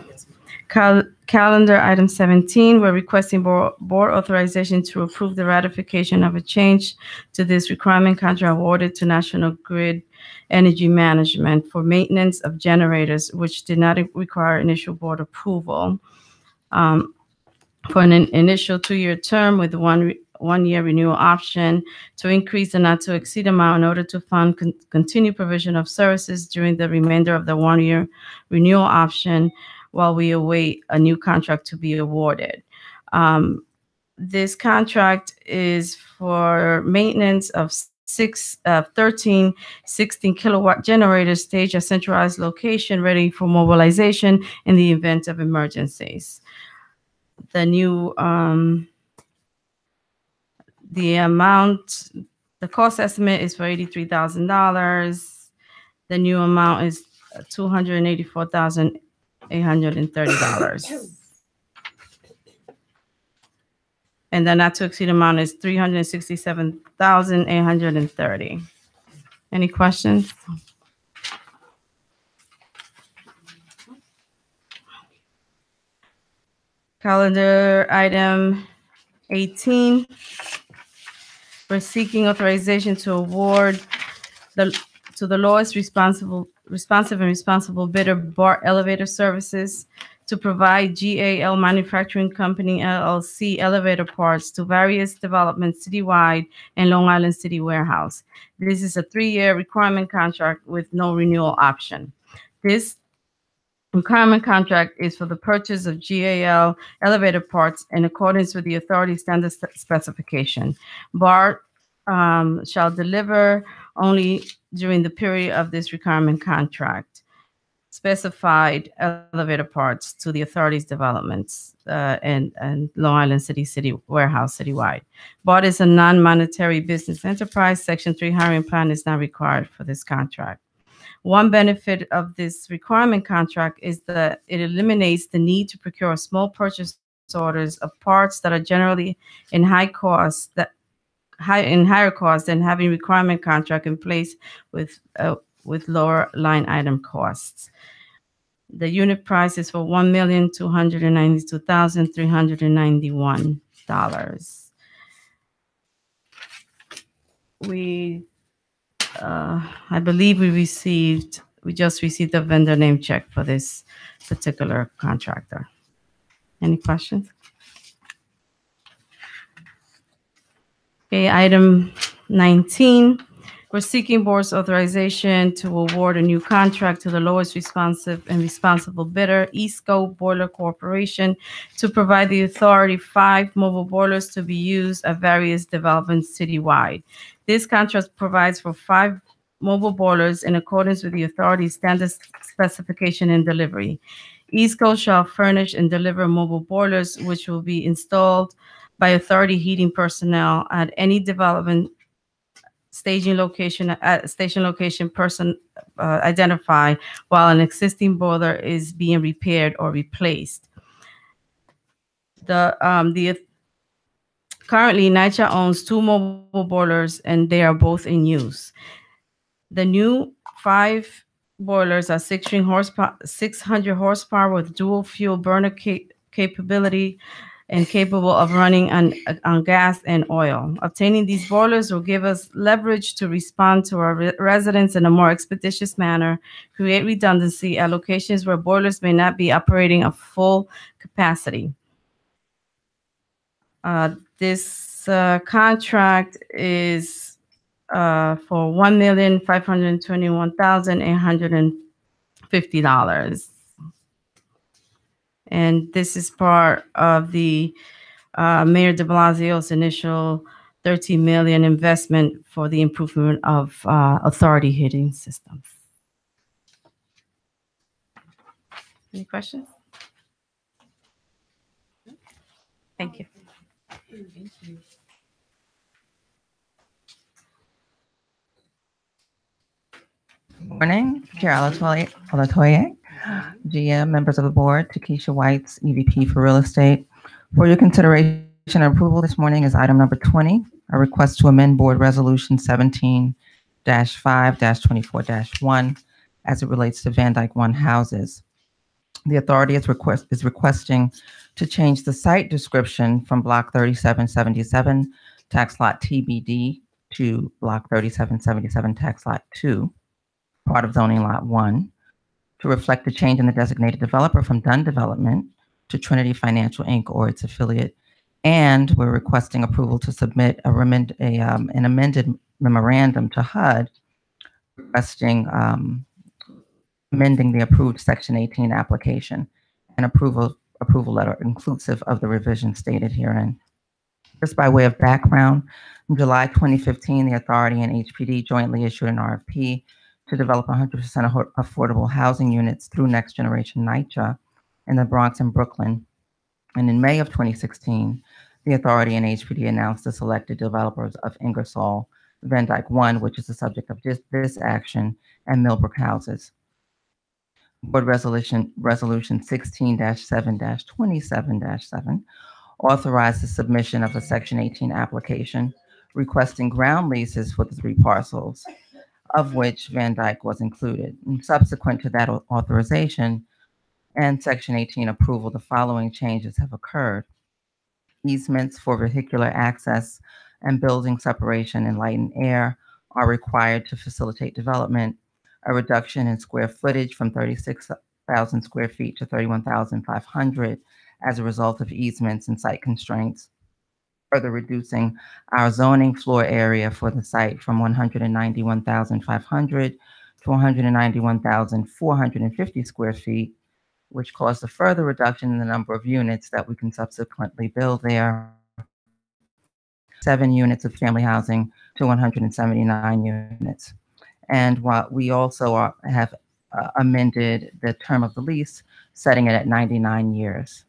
Calendar item 17, we're requesting board authorization to approve the ratification of a change to this requirement contract awarded to National Grid Energy Management for maintenance of generators, which did not require initial board approval. For an initial 2-year term with one-year renewal option to increase the not to exceed amount in order to fund continued provision of services during the remainder of the 1-year renewal option while we await a new contract to be awarded. This contract is for maintenance of 13 16 kilowatt generators staged at centralized location ready for mobilization in the event of emergencies. The new the cost estimate is for $83,000. The new amount is $284,830. And the not to exceed amount is $367,830. Any questions? Calendar item 18. We're seeking authorization to award to the lowest responsive and responsible bidder BART Elevator Services to provide GAL Manufacturing Company LLC elevator parts to various developments citywide and Long Island City Warehouse. This is a 3-year requirement contract with no renewal option. This requirement contract is for the purchase of GAL elevator parts in accordance with the authority standard specification. BART shall deliver only during the period of this requirement contract specified elevator parts to the authority's developments and Long Island City Warehouse citywide. BART is a non-monetary business enterprise. Section 3 hiring plan is not required for this contract. One benefit of this requirement contract is that it eliminates the need to procure small purchase orders of parts that are generally in higher cost than having requirement contract in place with lower line item costs. The unit price is for $1,292,391. I believe we just received a vendor name check for this particular contractor. Any questions? Okay, item 19. We're seeking board's authorization to award a new contract to the lowest responsive and responsible bidder, East Coast Boiler Corporation, to provide the authority 5 mobile boilers to be used at various developments citywide. This contract provides for 5 mobile boilers in accordance with the authority's standard specification and delivery. East Coast shall furnish and deliver mobile boilers, which will be installed by authority heating personnel at any development station location person identified while an existing boiler is being repaired or replaced. Currently, NYCHA owns 2 mobile boilers, and they are both in use. The new 5 boilers are 600 horsepower with dual fuel burner capability and capable of running on gas and oil. Obtaining these boilers will give us leverage to respond to our residents in a more expeditious manner, create redundancy at locations where boilers may not be operating at full capacity. This contract is for $1,521,850. And this is part of the Mayor de Blasio's initial $13 million investment for the improvement of authority heating systems. Any questions? Thank you. Thank you. Morning, Chair Olatoye, GM, members of the board, Takesha Whites, EVP for Real Estate. For your consideration and approval this morning is item number 20, a request to amend Board Resolution 17-5-24-1 as it relates to Van Dyke 1 houses. The authority is requesting to change the site description from Block 3777, Tax Lot TBD, to Block 3777, Tax Lot 2, part of zoning lot 1, to reflect the change in the designated developer from Dunn Development to Trinity Financial Inc. or its affiliate. And we're requesting approval to submit an amended memorandum to HUD requesting amending the approved Section 18 application and approval letter inclusive of the revision stated herein. Just by way of background, in July 2015, the authority and HPD jointly issued an RFP to develop 100% affordable housing units through Next Generation NYCHA in the Bronx and Brooklyn. And in May of 2016, the authority and HPD announced the selected developers of Ingersoll, Van Dyke 1, which is the subject of this action, and Millbrook houses. Board Resolution 16-7-27-7 authorized the submission of a Section 18 application requesting ground leases for the 3 parcels, of which Van Dyke was included. And subsequent to that authorization and Section 18 approval, the following changes have occurred. Easements for vehicular access and building separation in light and air are required to facilitate development. A reduction in square footage from 36,000 square feet to 31,500 as a result of easements and site constraints, further reducing our zoning floor area for the site from 191,500 to 191,450 square feet, which caused a further reduction in the number of units that we can subsequently build there. 7 units of family housing to 179 units. And while we also have amended the term of the lease, setting it at 99 years.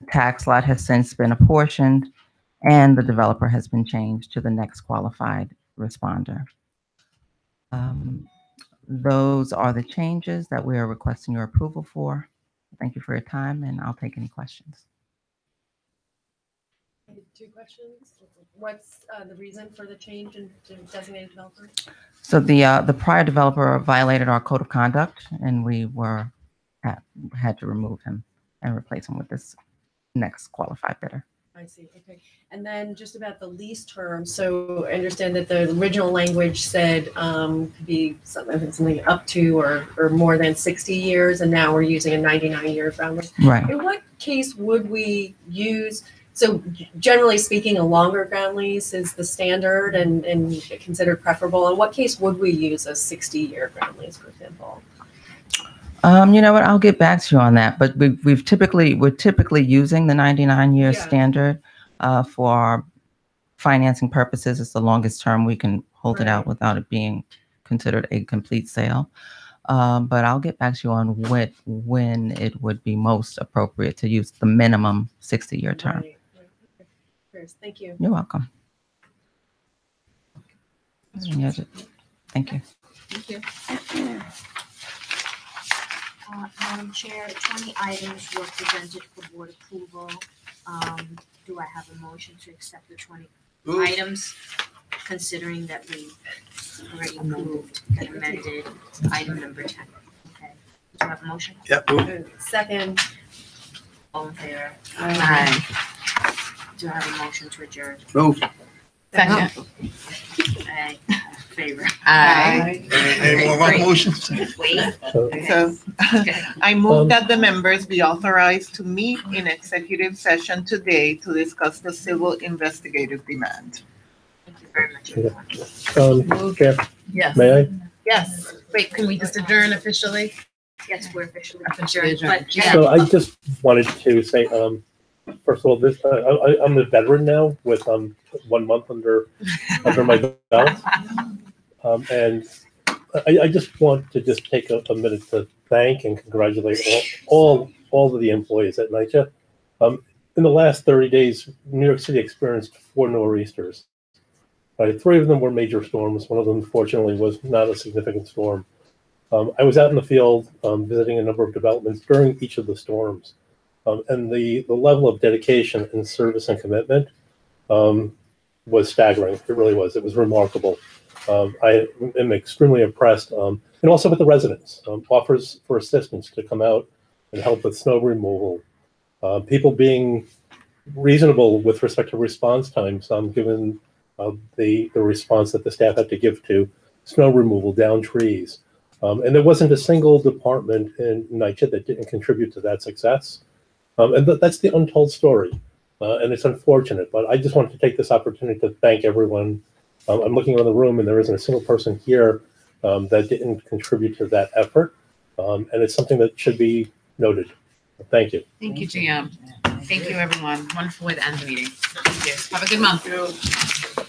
The tax lot has since been apportioned, and the developer has been changed to the next qualified responder. Those are the changes that we are requesting your approval for. Thank you for your time, and I'll take any questions. 2 questions. What's the reason for the change in designated developer? So the prior developer violated our code of conduct, and we had to remove him and replace him with this next qualified bidder. I see. Okay. And then just about the lease term. So I understand that the original language said could be something up to or more than 60 years, and now we're using a 99-year ground lease. Right. In what case would we use? So generally speaking, a longer ground lease is the standard and considered preferable. In what case would we use a 60-year ground lease, for example? You know what? I'll get back to you on that. But we're typically using the 99-year standard for our financing purposes. It's the longest term we can hold it out without it being considered a complete sale. But I'll get back to you on when it would be most appropriate to use the minimum 60-year term. Right. First, thank you. You're welcome. Any other- Thank you. Thank you. Madam Chair, 20 items were presented for board approval. Do I have a motion to accept the 20 Move. items, considering that we already moved and amended item number 10? Okay. Do I have a motion? Yeah, move. Second. All in favor? Aye. Do I have a motion to adjourn? Move. Second. Aye. Favor? Aye. Any more Great. motions? Wait. So I move that the members be authorized to meet in executive session today to discuss the civil investigative demand. Thank you very much, everyone. Chair, Yes. may I? Yes. Wait, can we just adjourn officially? Yes, we're officially Officially adjourned, adjourned. but yeah. So I just wanted to say, first of all, this I'm a veteran now with 1 month under my belt, and I just want to just take a minute to thank and congratulate all of the employees at NYCHA. In the last 30 days, New York City experienced 4 nor'easters. 3 of them were major storms. One of them, fortunately, was not a significant storm. I was out in the field visiting a number of developments during each of the storms. And the level of dedication and service and commitment was staggering. It really was. It was remarkable. I am extremely impressed. And also with the residents, offers for assistance to come out and help with snow removal. People being reasonable with respect to response times, given the response that the staff had to give to snow removal, down trees. And there wasn't a single department in NYCHA that didn't contribute to that success. And that's the untold story. And it's unfortunate, but I just wanted to take this opportunity to thank everyone. I'm looking around the room and there isn't a single person here that didn't contribute to that effort. And it's something that should be noted. Thank you. Thank you, GM. Thank you, everyone. Wonderful way to end the meeting. Thank you. Have a good month.